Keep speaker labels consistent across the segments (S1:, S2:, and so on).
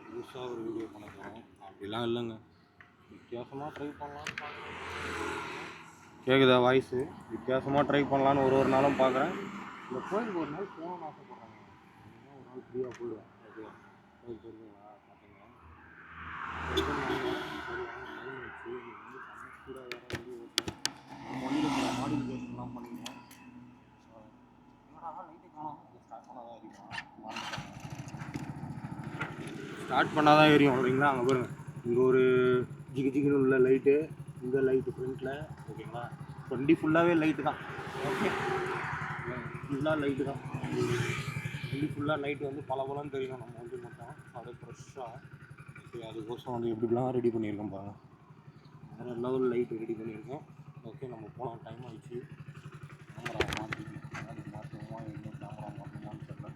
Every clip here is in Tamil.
S1: புதுசாக ஒரு வீடியோ பண்ண போகிறோம். அப்படிலாம் இல்லைங்க, வித்தியாசமாக ட்ரை பண்ணலான்னு பார்க்குறேன். கேட்குதா வாய்ஸு? வித்தியாசமாக ட்ரை பண்ணலான்னு ஒரு நாளும் பார்க்குறேன். இந்த கோயிலுக்கு ஒரு நாள் போகணும்னு ஆசைப்பட்றாங்க. ஒரு நாள் ஃப்ரீயாக போயிடுவேன். ஓகே, கோயில் போயிருக்கீங்களா? பார்த்தீங்க டைம் வச்சு வந்து செம்ம ஸ்பீடாக வேறு வண்டி ஓட்டணும். நம்ம வண்டியில் மாடிஃபிகேஷன்லாம் பண்ணிடுவோம். என்னடா லைட்டு காணும், ஸ்டார்ட் பண்ணாதான் எரியும். ஸ்டார்ட் பண்ணாதான் எரியும் இல்லைங்களா? அங்கே பாருங்க, இங்கே ஒரு ஜிகு ஜிகுன்னு உள்ள லைட்டு, இந்த லைட்டு ஃப்ரண்ட்டில். ஓகேங்களா? வண்டி ஃபுல்லாகவே லைட்டு தான். ஓகே, ஃபுல்லாக லைட்டு தான். வண்டி ஃபுல்லாக லைட்டு வந்து பலன்னு தெரியும் நம்ம வண்டி மட்டும் அப்படியே ஃப்ரெஷ்ஷாக. ஓகே, அதுக்கோசம் வந்து எப்படிலாம் ரெடி பண்ணியிருக்கோம் பாருங்கள். வேறு லெவல் லைட்டு ரெடி பண்ணியிருக்கோம். ஓகே, நம்ம போகலாம், டைம் ஆகிடுச்சு. கேமரா மாற்றுவோமா இல்லை கேமரா மாற்றுவோமான்னு தெரியல.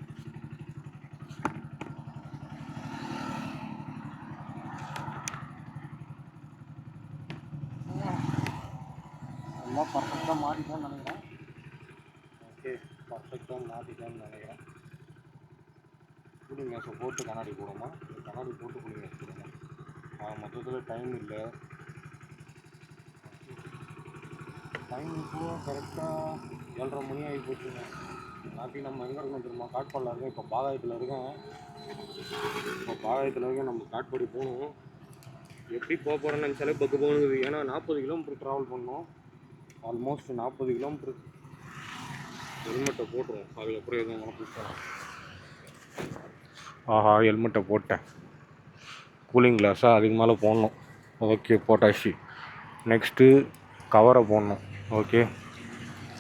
S1: எல்லாம் பர்ஃபெக்டாக மாட்டிட்டேன்னு நினைக்கிறேன். ஓகே, பர்ஃபெக்டாக மாட்டிட்டேன்னு நினைக்கிறேன். கூலிங் கிளாஸை போட்டு கண்ணாடி போடுமா? இல்லை கண்ணாடி போட்டு கூலிங் கிளாஸ் போடுமா? மொத்தத்தில் டைம் இல்லை. டைம் இப்போது கரெக்டாக 7:30 மணி ஆகி போச்சுங்க. நாட்டி நம்ம எங்கே இருக்கணும் தெரியுமா? காட்பாடில் இருக்கேன். இப்போ பாகாயத்தில் இருக்கேன். நம்ம காட்பாடி போகணும். எப்படி போக போகிறேன்னு நினச்சாலே பக்கு போகணுங்குது. ஏன்னா 40 கிலோமீட்டர் ட்ராவல் பண்ணோம். Almost 40 kilometre. ஹெல்மெட்டை போட்டுருவோம், அதுக்கப்புறம் எதுவும் உனக்கு ஆஹா, ஹெல்மெட்டை போட்டேன். கூலிங் கிளாஸாக அதுக்கு மேலே போடணும். ஓகே, போட்டாச்சு. நெக்ஸ்ட்டு கவரை போடணும். ஓகே,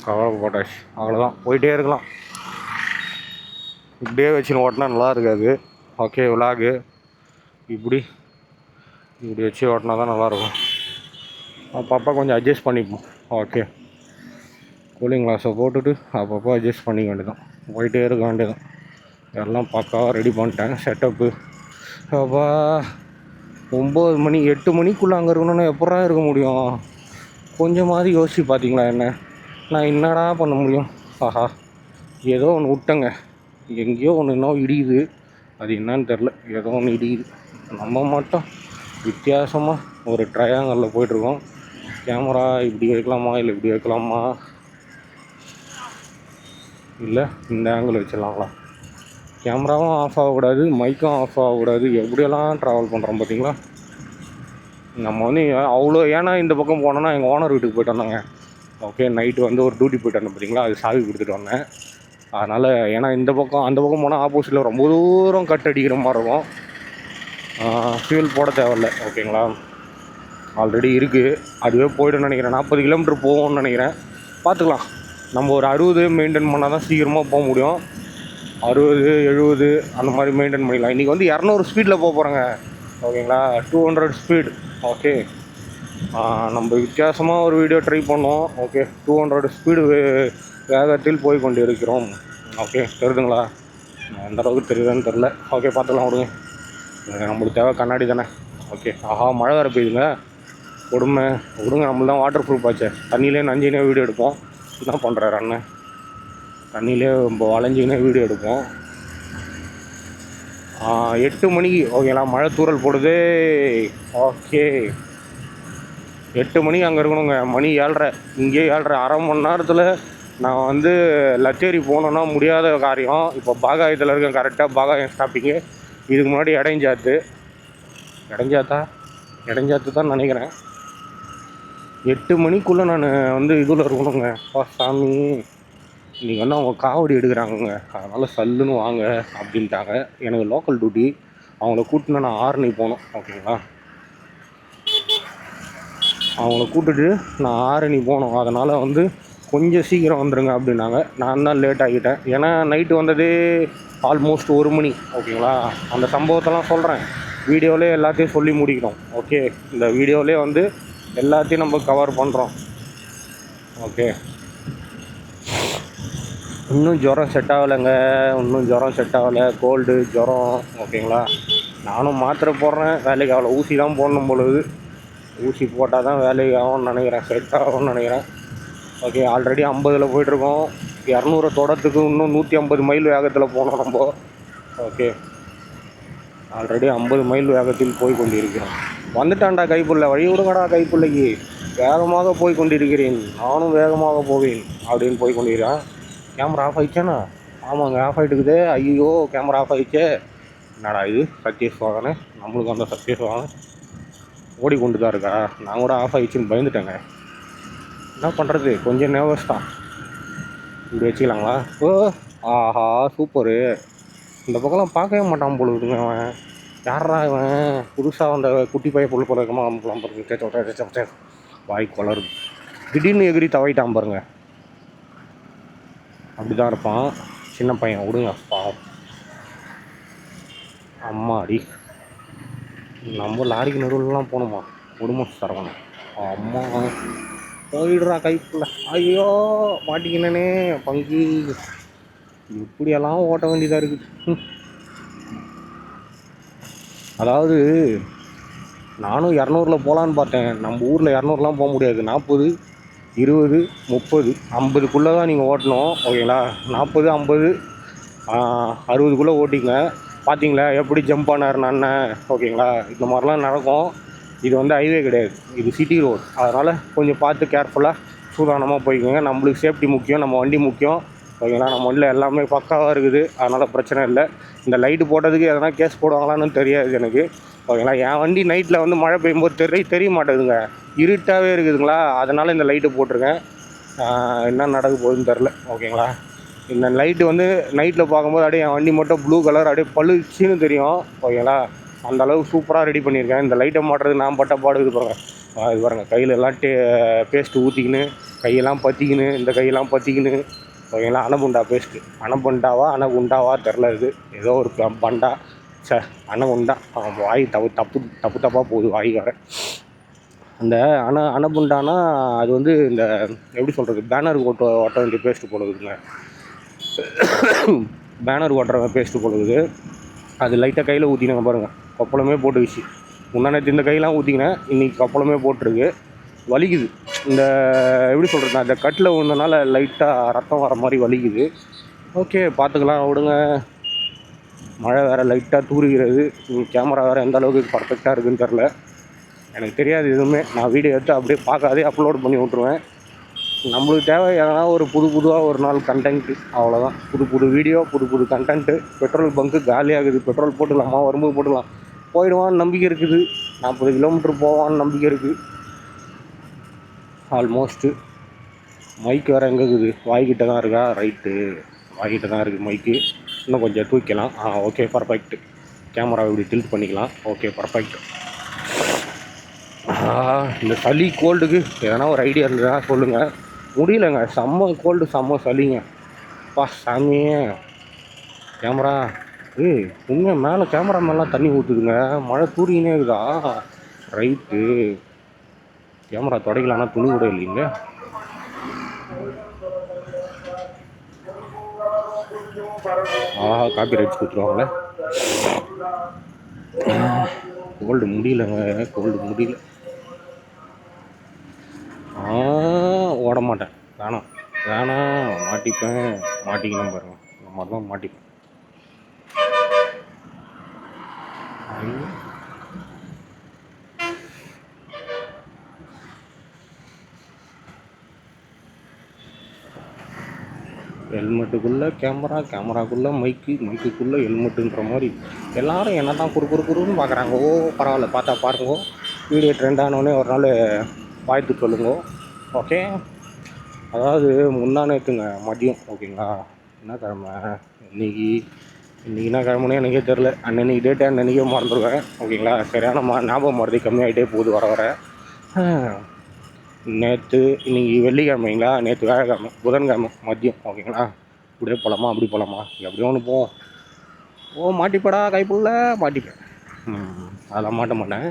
S1: கவரை போட்டாச்சு. அவ்வளோதான், போயிட்டே இருக்கலாம். இப்படியே வச்சுன்னு ஓட்டினா நல்லா இருக்காது. ஓகே, விலாகு இப்படி வச்சு ஓட்டினா தான் நல்லாயிருக்கும். அப்பப்போ கொஞ்சம் அட்ஜஸ்ட் பண்ணிப்போம். ஓகே, கூலிங் கிளாஸை போட்டுட்டு அப்பப்போ அட்ஜஸ்ட் பண்ணிக்க வேண்டியதான், போயிட்டே இருக்க வேண்டியதான். எல்லாம் பக்காவாக ரெடி பண்ணிட்டேன் செட்டப்பு. அப்பா 9 மணி 8 மணிக்குள்ளே அங்கே இருக்கணும்னா எப்படா இருக்க முடியும்? கொஞ்சமாவது யோசிச்சு பார்த்தீங்களா என்ன? நான் என்னடா பண்ண முடியும்? ஆஹா, ஏதோ ஒன்று விட்டேங்க. எங்கேயோ ஒன்று இன்னும் இடியுது, அது என்னன்னு தெரில. ஏதோ ஒன்று இடியுது. நம்ம மட்டும் வித்தியாசமாக ஒரு ட்ரையாங்கலில் போய்ட்ருக்கோம். கேமரா இப்படி வைக்கலாமா இல்லை இப்படி வைக்கலாமா, இல்லை இந்த ஆங்கிள் வச்சிடலாங்களா? கேமராவும் ஆஃப் ஆகக்கூடாது, மைக்கும் ஆஃப் ஆகக்கூடாது. எப்படியெல்லாம் ட்ராவல் பண்ணுறோம் பார்த்தீங்களா? நம்ம வந்து அவ்வளோ, ஏன்னா இந்த பக்கம் போனோன்னா எங்கள் ஓனர் வீட்டுக்கு போய்ட்டு வந்தாங்க. ஓகே, நைட்டு வந்து ஒரு டியூட்டி போய்ட்டு வந்தேன் பார்த்தீங்களா, அது சாவி கொடுத்துட்டு வந்தேன். அதனால் ஏன்னா இந்த பக்கம் அந்த பக்கம் போனால் ஆப்போசிட்டில் ரொம்ப தூரம் கட் அடிக்கிற மாதிரி இருக்கும். ஃபியூல் போட தேவையில்லை. ஓகேங்களா? ஆல்ரெடி இருக்குது, அதுவே போய்ட்டு நினைக்கிறேன். 40 கிலோமீட்டர் போகும்னு நினைக்கிறேன். பார்த்துக்கலாம். நம்ம ஒரு 60 மெயின்டைன் பண்ணால் தான் சீக்கிரமாக போக முடியும். 60 70 அந்த மாதிரி மெயின்டைன் பண்ணிடலாம். இன்றைக்கி வந்து 200 ஸ்பீடில் போக போகிறேங்க. ஓகேங்களா? 200 ஸ்பீடு. ஓகே, நம்ம வித்தியாசமாக ஒரு வீடியோ ட்ரை பண்ணோம். ஓகே, 200 ஸ்பீடு வேகத்தில் போய் கொண்டு இருக்கிறோம். ஓகே, தெரியுதுங்களா? எந்த அளவுக்கு தெரியுதுன்னு தெரில. ஓகே, பார்த்துக்கலாம், விடுங்க. நம்மளுக்கு தேவை கண்ணாடி தானே. ஓகே, ஆஹா, மழை வேறு பெய்யுதுங்க. கொடுமை விடுங்க, நம்மள தான் வாட்டர் ப்ரூஃப் ஆச்சு. தண்ணியிலே நஞ்சினே வீடியோ எடுப்போம். என்ன பண்ணுறாரு அண்ணன்? தண்ணியிலே ரொம்ப வளைஞ்சினே வீடியோ எடுப்போம். 8 மணிக்கு ஓகேங்களா? மழை தூரல் போடுது. ஓகே, 8 மணிக்கு அங்கே இருக்கணுங்க. மணி 7:30, இங்கே 7:30. அரை மணி நேரத்தில் நான் வந்து லச்சேரி போகணுன்னா முடியாத காரியம். இப்போ பாகாயத்தில் இருக்கேன். கரெக்டாக பாகாயம் ஸ்டாப்பிங்கு. இதுக்கு முன்னாடி இடைஞ்சாத்து தான் நினைக்கிறேன். 8 மணிக்குள்ளே நான் வந்து இதில் இருக்கணுங்க. சாமி, இன்றைக்கி வந்து அவங்க காவடி எடுக்கிறாங்கங்க, அதனால் சல்லுன்னு வாங்க அப்படின்ட்டாங்க. எனக்கு லோக்கல் டியூட்டி, அவங்கள கூட்டினா நான் ஆரணி போகணும். ஓகேங்களா? அவங்கள கூப்பிட்டுட்டு நான் ஆரணி போகணும். அதனால் வந்து கொஞ்சம் சீக்கிரம் வந்துடுங்க அப்படின்னாங்க. நான் தான் லேட் ஆகிட்டேன். ஏன்னா நைட்டு வந்ததே ஆல்மோஸ்ட் 1 மணி. ஓகேங்களா? அந்த சம்பவத்தெல்லாம் சொல்கிறேன் வீடியோவிலே, எல்லாத்தையும் சொல்லி முடிக்கணும். ஓகே, இந்த வீடியோவிலே வந்து எல்லாத்தையும் நம்ம கவர் பண்ணுறோம். ஓகே, இன்னும் ஜுரம் செட் ஆகலை. கோல்டு ஜுரம். ஓகேங்களா? நானும் மாத்திரை போடுறேன், வேலைக்கு ஆகலை. ஊசி தான் போடணும் பொழுது. ஊசி போட்டால் தான் வேலைக்கு ஆகும்னு நினைக்கிறேன், செட் ஆகும்னு நினைக்கிறேன். Okay, already 50ல் போய்ட்ருக்கோம். 200 தொடத்துக்கு இன்னும் 150 மைல் வேகத்தில் போகணும் நம்ம. ஓகே, ஆல்ரெடி 50 மைல் வேகத்தில் போய் கொண்டிருக்கிறோம். வந்துட்டான்டா கைப்புள்ள, வழி விடுங்கடா கைப்புள்ளைக்கு, வேகமாக போய் கொண்டிருக்கிறேன், நானும் வேகமாக போவேன் அப்படின்னு போய் கொண்டிருக்கிறேன். கேமரா ஆஃப் ஆகிடுச்சாண்ணா? ஆமாங்க, ஆஃப் ஆகிட்டுக்குது. ஐயோ, கேமரா ஆஃப் ஆகிடுச்சே. என்னடா இது, சக்ஸஸ் வாகனே, நம்மளுக்கு அந்த சக்ஸஸ் வாகனம் ஓடிக்கொண்டு தான் இருக்கா? நான் கூட ஆஃப் ஆகிடுச்சின்னு பயந்துட்டேங்க. என்ன பண்ணுறது, கொஞ்சம் நர்வஸ் தான். இப்படி வச்சுக்கலாங்களா? ஓ, ஆஹா, சூப்பரு. இந்த பக்கம்லாம் பார்க்கவே மாட்டான் போல இருக்குங்க அவன். யாரா இவன், புதுசாக அந்த குட்டி பைய பொருள் போல இருக்கமா அமுக்கலாம் பாருங்க. வாய் கொளருது. திடீர்னு எகிரி தவைட்டான் பாருங்க. அப்படி தான் இருப்பான் சின்ன பையன். விடுங்க பாவம். அம்மாடி, நம்ம லாரிக்கு நடுவில்லாம் போகணுமா? விடுமா சரவணன். அம்மா, போயிடுறா கைப்புள்ள. ஐயோ, மாட்டிக்கினே பங்கி. இப்படியெல்லாம் ஓட்ட வேண்டியதாக இருக்குது. அதாவது நானும் 200 போகலான்னு பார்த்தேன். நம்ம ஊரில் 200லாம் போக முடியாது. 40, 20, 30, 50க்குள்ளே தான் நீங்கள் ஓட்டணும். ஓகேங்களா? 40, 50, 60க்குள்ளே ஓட்டிங்க. பார்த்தீங்களா எப்படி ஜம்ப் ஆனார் அண்ணன்? ஓகேங்களா? இந்த மாதிரிலாம் நடக்கும். இது வந்து ஹைவே கிடையாது, இது சிட்டி ரோடு. அதனால் கொஞ்சம் பார்த்து கேர்ஃபுல்லாக சூதானமாக போய்க்கோங்க. நம்மளுக்கு சேஃப்டி முக்கியம், நம்ம வண்டி முக்கியம். ஓகேங்களா? நம்ம வண்டியில் எல்லாமே பக்காவாக இருக்குது, அதனால் பிரச்சனை இல்லை. இந்த லைட்டு போட்டதுக்கு எதனா கேஸ் போடுவாங்களான்னு தெரியாது எனக்கு. ஓகேங்களா? என் வண்டி நைட்டில் வந்து மழை பெய்யும்போது தெரிய மாட்டேங்குதுங்க, இருட்டாகவே இருக்குதுங்களா, அதனால் இந்த லைட்டு போட்டிருக்கேன். என்ன நடக்க போகுதுன்னு தெரில. ஓகேங்களா? இந்த லைட்டு வந்து நைட்டில் பார்க்கும்போது அப்படியே என் வண்டி மட்டும் ப்ளூ கலர் அப்படியே பளிச்சுன்னு தெரியும். ஓகேங்களா? அந்த அளவுக்கு சூப்பராக ரெடி பண்ணியிருக்கேன். இந்த லைட்டை மாட்டுறது நான் பட்ட பாடு இது பாருங்கள். இது பாருங்கள், கையில் எல்லாம் பேஸ்ட்டு ஊற்றிக்கின்னு, கையெல்லாம் பற்றிக்கின்னு, இந்த கையெல்லாம் பற்றிக்கின்னு. ஓகேங்களா? அனகுண்டா பேஸ்ட்டு, அனகுண்டாவா அனகுண்டாவா தெரில, இது ஏதோ ஒரு பண்டா. அனகுண்டா. வாய் தப்பாக போகுது வாய்க்கார. அந்த அனகுண்டானா அது வந்து இந்த எப்படி சொல்கிறது, பேனருக்கு ஓட்ட வேண்டிய பேஸ்ட்டு போடுதுங்க. பேனர் ஓட்டுற பேஸ்ட்டு போடுது. அது லைட்டாக கையில் ஊற்றினாங்க பாருங்கள், கொப்பளமே போட்டுக்கிச்சு. முன்னாடி இந்த கையெல்லாம் ஊற்றிக்கினேன், இன்றைக்கி கொப்பளமே போட்டிருக்கு. வலிக்குது. இந்த எப்படி சொல்கிறது, அந்த கட்டில் விழுந்தனால லைட்டாக ரத்தம் வர மாதிரி வலிக்குது. ஓகே, பார்த்துக்கலாம், விடுங்க. மழை வேறு லைட்டாக தூறுகிறது. கேமரா வேறு எந்த அளவுக்கு பர்ஃபெக்டாக இருக்குதுன்னு தெரில, எனக்கு தெரியாது எதுவுமே. நான் வீடியோ எடுத்து அப்படியே பார்க்காதே அப்லோட் பண்ணி விட்ருவேன். நம்மளுக்கு தேவை எதனா ஒரு புதுவாக ஒரு நாள் கண்டென்ட்டு, அவ்வளோதான். புது வீடியோ, புது கண்டென்ட்டு. பெட்ரோல் பங்க்கு காலியாகுது, பெட்ரோல் போட்டுக்கலாமா, வரும்போது போட்டுக்கலாம். போயிடுவான்னு நம்பிக்கை இருக்குது. 40 கிலோமீட்டர் போவான்னு நம்பிக்கை இருக்குது ஆல்மோஸ்ட்டு. மைக் வேறு எங்கே இருக்குது? வாய்கிட்ட தான் இருக்கா? ரைட்டு, வாய்கிட்ட தான் இருக்குது மைக்கு. இன்னும் கொஞ்சம் தூக்கலாம். Okay, perfect. கேமராவை இப்படி டில்ட் பண்ணிக்கலாம். Okay, perfect. இந்த சளி கோல்டுக்கு எதனா ஒரு ஐடியா இருந்ததுன்னா சொல்லுங்கள். முடியலைங்க, செம்ம கோல்டு, செம்ம சளிங்க. சாமியே. கேமரா உண்மை மேலே கேமரா மேலாம் தண்ணி ஊற்றுதுங்க, மழை தூரினே இருக்குதா? ரைட்டு, கேமரா துடைக்கலான்னா துணி கூட இல்லைங்க. காப்பி ரைட்ஸ் கொடுத்துருவாங்களே. கோல்டு முடியலைங்க, கோல்டு முடியல. ஓட மாட்டேன், வேணாம், மாட்டிக்கணும் பாருங்க. இந்த மாதிரி தான் மாட்டிப்பேன். ஹெல்மெட்டுக்குள்ளே கேமரா, கேமராக்குள்ளே மைக்குக்குள்ளே ஹெல்மெட்டுன்ற மாதிரி எல்லோரும் என்ன தான் குறுன்னு பார்க்குறாங்க. பரவாயில்ல, பார்த்தா பாருங்க. வீடியோ ட்ரெண்ட் ஆனோடனே ஒரு நாள் வாழ்த்து சொல்லுங்க. ஓகே. அதாவது முந்தானேத்துங்க மதியம். ஓகேங்களா? என்ன கிழமை இன்றைக்கி என்ன கிழமைனே எனக்கே தெரில. அன்னன்னைக்கு டேட்டு அன்னன்றைக்கே மறந்துடுவேன். ஓகேங்களா? சரியான ஞாபகம் மறதி கம்மியாகிட்டே போகுது வர. நேற்று இன்றைக்கி வெள்ளிக்கிழமைங்களா, நேற்று வியாழக்கிழமை, புதன்கிழமை மதியம். ஓகேங்களா? இப்படியே போகலாமா, அப்படி போகலாமா, எப்படியோ ஒன்று போவோம். மாட்டிப்படா கைப்புள்ள, மாட்டிப்பேன். அதெல்லாம் மாட்ட மாட்டேன்.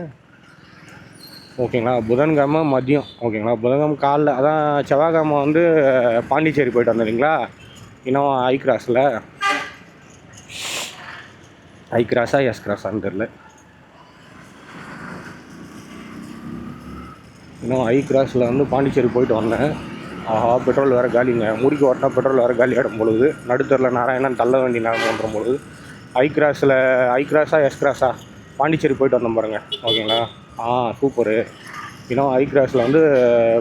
S1: ஓகேங்களா? புதன்கிழமை மதியம். ஓகேங்களா? புதன்கிழமை காலைல, அதான் செவ்வாய்க்கிழமை வந்து பாண்டிச்சேரி போய்ட்டு வந்தீங்களா, இன்னும் ஐ கிராஸா எஸ் கிராஸான்னு தெரில. இன்னும் ஐ கிராஸில் வந்து பாண்டிச்சேரி போயிட்டு வந்தேன். பெட்ரோல் வேறு காலிங்க. முடிக்க ஓட்டினா பெட்ரோல் வேறு காலி ஆகிடும் பொழுது, நடுத்தரில் நாராயணன் தள்ள வேண்டிய நேரம் பண்ணுற பொழுது ஐ கிராஸா எஸ் கிராஸா பாண்டிச்சேரி போயிட்டு வந்தோம் பாருங்கள். ஓகேங்களா? சூப்பரு. இன்னும் ஐ கிராஸில் வந்து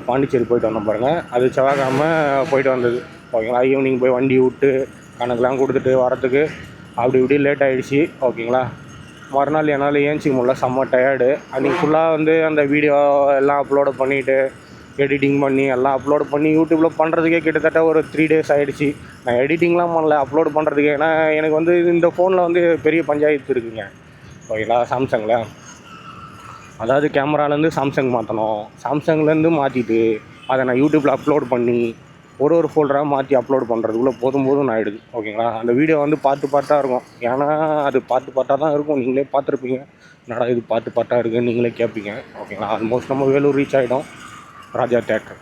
S1: பாண்டிச்சேரி போயிட்டு வந்தோம் பாருங்கள். அது செவ்வாய்க்கிழமை போயிட்டு வந்தது. ஓகேங்களா? ஈவினிங் போய் வண்டி விட்டு கணக்கெலாம் கொடுத்துட்டு வரத்துக்கு அப்படி இப்படி லேட் ஆகிடுச்சி. ஓகேங்களா? மறுநாள் என்னால் ஏஞ்சிக்க முடியல, செம்ம டயர்டு. அன்றைக்கி ஃபுல்லாக வந்து அந்த வீடியோ எல்லாம் அப்லோடு பண்ணிவிட்டு எடிட்டிங் பண்ணி எல்லாம் அப்லோடு பண்ணி யூடியூப்பில் பண்ணுறதுக்கே கிட்டத்தட்ட ஒரு 3 days ஆகிடுச்சி. நான் எடிட்டிங்லாம் பண்ணல, அப்லோடு பண்ணுறதுக்கு. ஏன்னா எனக்கு வந்து இந்த ஃபோனில் வந்து பெரிய பஞ்சாயத்து இருக்குங்க. ஓகேங்களா? சாம்சங்கில், அதாவது கேமராலேருந்து சாம்சங் மாற்றணும், சாம்சங்லேருந்து மாற்றிட்டு அதை நான் யூடியூப்பில் அப்லோட் பண்ணி ஒரு ஃபோல்டராக மாற்றி அப்லோட் பண்ணுறதுக்குள்ளே போதும் ஆகிடுது. ஓகேங்களா? அந்த வீடியோ வந்து பார்ட்டாக இருக்கும். ஏன்னா அது பார்ட்டாக தான் இருக்கும். நீங்களே பார்த்துருப்பீங்க, என்னடா இது பார்ட்டாக இருக்குன்னு நீங்களே கேட்பீங்க. ஓகேங்களா? ஆல்மோஸ்ட் நம்ம வேலூர் ரீச் ஆகிடும். ராஜா தேட்டர்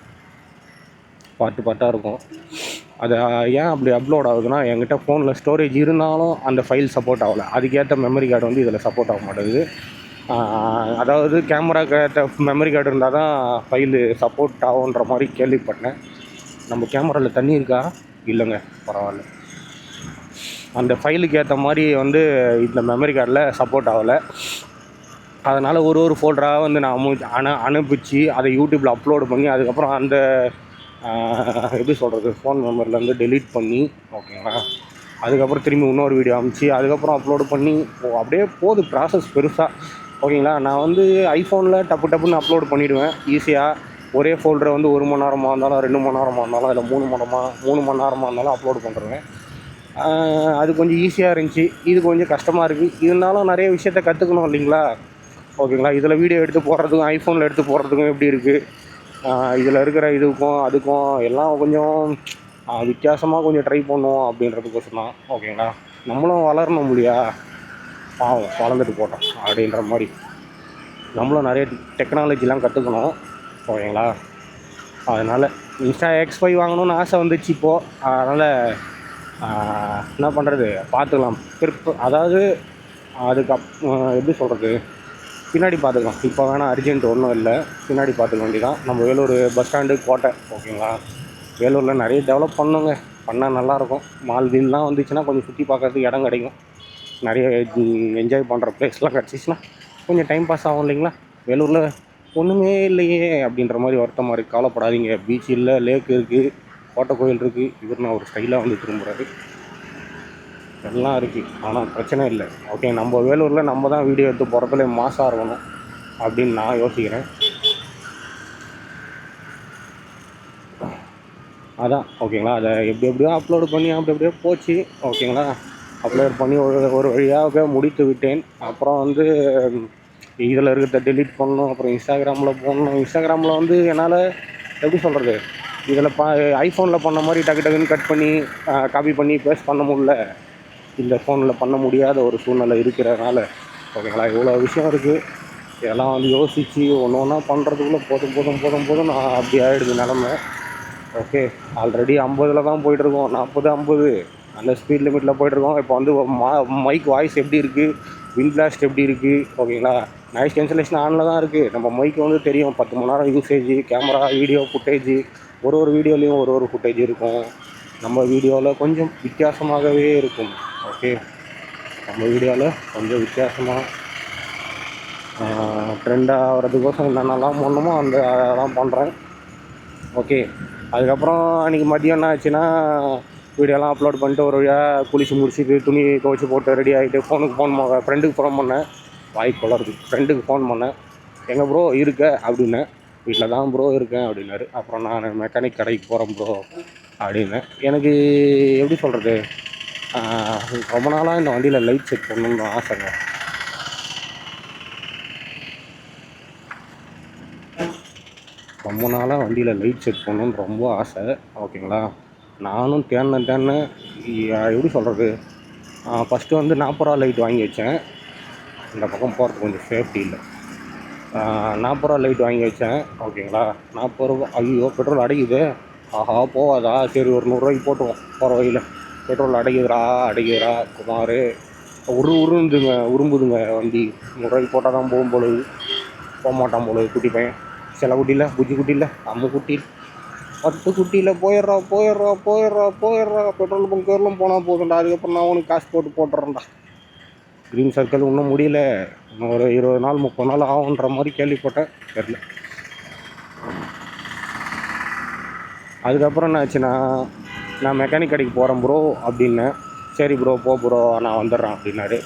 S1: பார்ட்டாக இருக்கும். அது ஏன் அப்படி அப்லோட் ஆகுதுன்னா, என்கிட்ட ஃபோனில் ஸ்டோரேஜ் இருந்தாலும் அந்த ஃபைல் சப்போர்ட் ஆகலை. அதுக்கேற்ற மெமரி கார்டு வந்து இதில் சப்போர்ட் ஆக மாட்டேங்குது. அதாவது கேமராக்கு ஏற்ற மெமரி கார்டு இருந்தால் தான் ஃபைலு சப்போர்ட் ஆகுன்ற மாதிரி கேள்விப்பட்டேன். நம்ம கேமராவில் தண்ணி இருக்கா? இல்லைங்க, பரவாயில்ல. அந்த ஃபைலுக்கு ஏற்ற மாதிரி வந்து இந்த மெமரி கார்டில் சப்போர்ட் ஆகலை. அதனால் ஒரு ஃபோல்டராக வந்து நான் அனுப்பிச்சு அதை யூடியூப்பில் அப்லோடு பண்ணி அதுக்கப்புறம் அந்த எப்படி சொல்கிறது, ஃபோன் மெமரிலேருந்து டெலீட் பண்ணி, ஓகேங்களா, அதுக்கப்புறம் திரும்பி இன்னொரு வீடியோ அனுப்பிச்சு அதுக்கப்புறம் அப்லோடு பண்ணி அப்படியே போகுது ப்ராசஸ் பெருசாக. ஓகேங்களா? நான் வந்து ஐஃபோனில் டப்புன்னு அப்லோடு பண்ணிவிடுவேன் ஈஸியாக. ஒரே ஃபோல்டரை வந்து 1 மணி நேரமாக இருந்தாலும் 2 மணி நேரமாக இருந்தாலும் இல்லை 3 மணி நேரமாக இருந்தாலும் அப்லோடு பண்ணுறேன். அது கொஞ்சம் ஈஸியாக இருந்துச்சு. இது கொஞ்சம் கஷ்டமாக இருக்குது. இருந்தாலும் நிறைய விஷயத்த கற்றுக்கணும் இல்லைங்களா? ஓகேங்களா? இதில் வீடியோ எடுத்து போடுறதுக்கும் ஐஃபோனில் எடுத்து போடுறதுக்கும் எப்படி இருக்குது, இதில் இருக்கிற இதுக்கும் அதுக்கும் எல்லாம் கொஞ்சம் வித்தியாசமாக கொஞ்சம் ட்ரை பண்ணுவோம் அப்படின்றதுக்கோசரம் தான். ஓகேங்களா? நம்மளும் வளரணும் இல்லையா? பாவம் வளர்ந்துட்டு போட்டோம் அப்படின்ற மாதிரி நம்மளும் நிறைய டெக்னாலஜிலாம் கற்றுக்கணும். ஓகேங்களா? அதனால் இன்ஸ்டா X5 வாங்கணும்னு ஆசை வந்துச்சு இப்போது. அதனால் என்ன பண்ணுறது, பார்த்துக்கலாம். அதாவது அதுக்கு எப்படி சொல்கிறது, பின்னாடி பார்த்துக்கலாம். இப்போ வேணால் அர்ஜென்ட் ஒன்றும் இல்லை, பின்னாடி பார்த்துக்க வேண்டியதான். நம்ம வேலூர் பஸ் ஸ்டாண்டு கோட்டை. ஓகேங்களா? வேலூரில் நிறைய டெவலப் பண்ணுங்க, பண்ணால் நல்லாயிருக்கும். மால் கீல்லாம் வந்துச்சுன்னா கொஞ்சம் சுற்றி பார்க்கறதுக்கு இடம் கிடைக்கும். நிறைய என்ஜாய் பண்ணுற ப்ளேஸ்லாம் கிடச்சிச்சின்னா கொஞ்சம் டைம் பாஸ் ஆகும் இல்லைங்களா? வேலூரில் ஒன்றுமே இல்லையே அப்படின்ற மாதிரி வருத்தமாக இருக்குது. கவலைப்படாதீங்க, பீச் இல்லை, லேக் இருக்குது, கோட்டை கோயில் இருக்குது. இவர் நான் ஒரு ஸ்டைலாக வந்து திரும்புகிறாரு. எல்லாம் இருக்குது, ஆனால் பிரச்சனை இல்லை. ஓகே, நம்ம வேலூரில் நம்ம தான் வீடியோ எடுத்து போகிறதுல மாசாக இருக்கணும் அப்படின்னு நான் யோசிக்கிறேன். அதான் ஓகேங்களா? அதை எப்படியோ அப்லோடு பண்ணி அப்படியே போச்சு. ஓகேங்களா? அப்லோட் பண்ணி ஒரு வழியாக முடித்து விட்டேன். அப்புறம் வந்து இதில் இருக்கிறத டெலீட் பண்ணணும், அப்புறம் இன்ஸ்டாகிராமில் போடணும். இன்ஸ்டாகிராமில் வந்து என்னால் எப்படி சொல்கிறது, இதில் ஐஃபோனில் பண்ண மாதிரி டக்குன்னு கட் பண்ணி காப்பி பண்ணி பேஸ்ட் பண்ண முடியல. இந்த ஃபோனில் பண்ண முடியாத ஒரு சூழ்நிலை இருக்கிறதுனால. ஓகேங்களா? இவ்வளோ விஷயம் இருக்குது. இதெல்லாம் வந்து யோசித்து ஒன்று ஒன்றா பண்ணுறதுக்குள்ளே போதும் நான் அப்படி ஆகிடுது நிலமை. ஓகே, ஆல்ரெடி 50 தான் போய்ட்டுருக்கோம், 40 50 அந்த ஸ்பீட் லிமிட்டில் போய்ட்டுருக்கோம். இப்போ வந்து மைக் வாய்ஸ் எப்படி இருக்குது, விண்ட் பிளாஸ்ட் எப்படி இருக்குது, ஓகேங்களா, நாய்ஸ் கேன்சலேஷன் ஆனில் தான் இருக்குது. நம்ம மைக்கு வந்து தெரியும் 10 மணி நேரம் யூசேஜ், கேமரா வீடியோ ஃபுட்டேஜ், ஒரு வீடியோலேயும் ஒரு ஃபுட்டேஜ் இருக்கும். நம்ம வீடியோவில் கொஞ்சம் வித்தியாசமாகவே இருக்கும். ஓகே, நம்ம வீடியோவில் கொஞ்சம் வித்தியாசமாக ட்ரெண்டாக ஆகிறதுக்கோசம் என்னென்னலாம் பண்ணணுமோ அதெல்லாம் பண்ணுறேன். ஓகே, அதுக்கப்புறம் அன்றைக்கி மதியம் என்ன ஆச்சுன்னா, வீடியோலாம் அப்லோட் பண்ணிட்டு ஒரு வழியாக குளிச்சு முடிச்சுட்டு துணி துவைச்சி போட்டு ரெடி ஆகிட்டு ஃப்ரெண்டுக்கு ஃபோன் பண்ணேன். வாய்ப்பு வளருது. ஃப்ரெண்டுக்கு ஃபோன் பண்ணேன், எங்கே ப்ரோ இருக்க அப்படின்னு. வீட்டில் தான் ப்ரோ இருக்கேன் அப்படின்னாரு. அப்புறம் நான் மெக்கானிக் கடைக்கு போகிறேன் ப்ரோ அப்படின்னேன். எனக்கு எப்படி சொல்கிறது, ரொம்ப நாளாக இந்த வண்டியில் லைட் செக் பண்ணணுன்னு ஆசைங்க. ரொம்ப நாளாக வண்டியில் லைட் செக் பண்ணணுன்னு ரொம்ப ஆசை. ஓகேங்களா? நானும் தேடினேன். எப்படி சொல்கிறது, ஃபஸ்ட்டு வந்து 40 ரூபா லைட் வாங்கி வச்சேன். இந்த பக்கம் போகிறது கொஞ்சம் சேஃப்டி இல்லை. 40 ரூபா லைட் வாங்கி வச்சேன். ஓகேங்களா? 40 ரூபா. ஐயோ, பெட்ரோல் அடைக்குது. ஆஹா, போகாதா? சரி, ஒரு 100 ரூபாய்க்கு போட்டுவோம். போகிற வழியில் பெட்ரோல் அடைக்குதுடா குமார். உரும்புதுங்க வண்டி. 100 ரூபாய்க்கு போட்டால் தான் போகும் பொழுது. போக மாட்டான் பொழுது குட்டி பையன். சில குட்டியில், புஜ்ஜி குட்டியில், அம்மு குட்டி, 10 குட்டியில் போயிடுறா. பெட்ரோல் பங்க் வரலும் போனால் போதும்டா. அதுக்கப்புறம் நான் உனக்கு காசு போட்டுறேன்டா க்ரீன் சர்க்கிள் இன்னும் முடியல, இன்னும் ஒரு 20 நாள் 30 நாள் ஆகுன்ற மாதிரி கேள்விப்பட்டேன், தெரில. அதுக்கப்புறம் என்ன ஆச்சுன்னா, நான் மெக்கானிக் கடைக்கு போகிறேன் ப்ரோ அப்படின்னேன். சரி ப்ரோ போ ப்ரோ நான் வந்துடுறேன் அப்படின்னாரு.